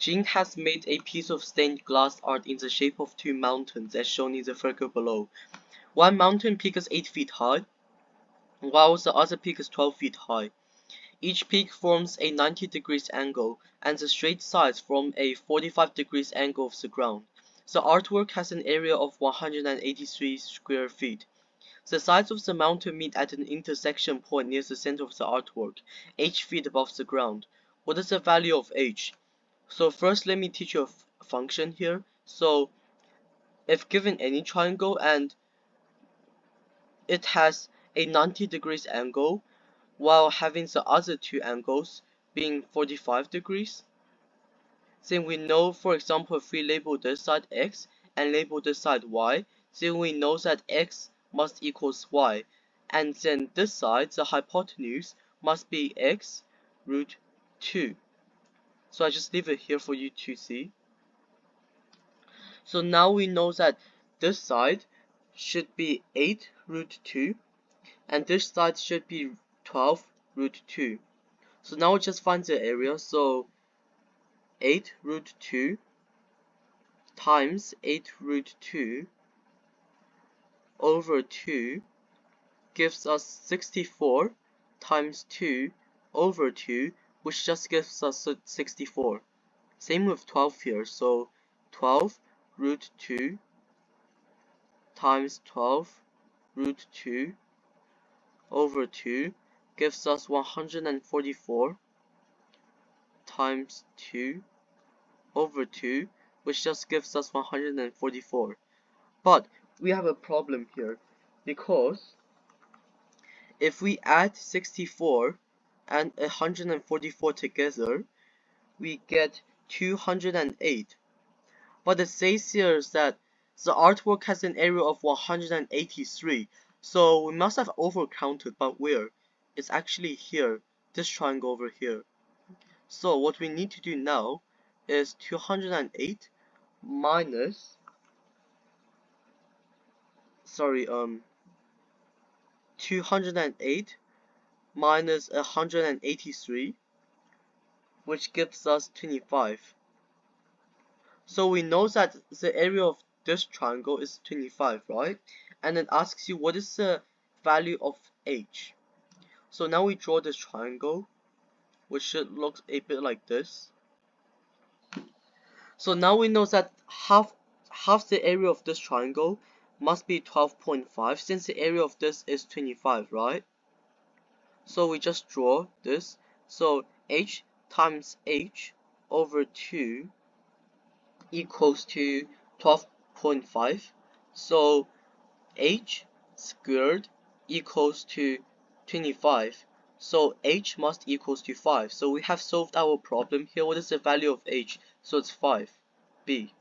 Jean has made a piece of stained glass art in the shape of two mountains as shown in the figure below. One mountain peak is 8 feet high, while the other peak is 12 feet high. Each peak forms a 90 degrees angle, and the straight sides form a 45 degrees angle of the ground. The artwork has an area of 183 square feet. The sides of the mountain meet at an intersection point near the center of the artwork, h feet above the ground. What is the value of h? So first let me teach you a function here. So if given any triangle and it has a 90 degrees angle while having the other two angles being 45 degrees, then we know, for example, if we label this side x and label this side y, then we know that x must equals y, and then this side, the hypotenuse, must be x root 2. So I just leave it here for you to see. So now we know that this side should be 8 root 2 and this side should be 12 root 2. So now we just find the area. So 8 root 2 times 8 root 2 over 2 gives us 64 times 2 over 2, which just gives us 64. Same with 12 here. So 12 root 2 times 12 root 2 over 2 gives us 144 times 2 over 2, which just gives us 144. But we have a problem here, because if we add 64 and 144 together, we get 208. But it says here that the artwork has an area of 183, so we must have overcounted, but where? It's actually here, this triangle over here. So what we need to do now is 208 minus 208 minus 183, which gives us 25. So we know that the area of this triangle is 25, right? And it asks you what is the value of h. So now we draw this triangle, which should look a bit like this. So now we know that half the area of this triangle must be 12.5, since the area of this is 25, right? So we just draw this. So h times h over 2 equals to 12.5. So h squared equals to 25. So h must equals to 5. So we have solved our problem here. What is the value of h? So it's 5. B.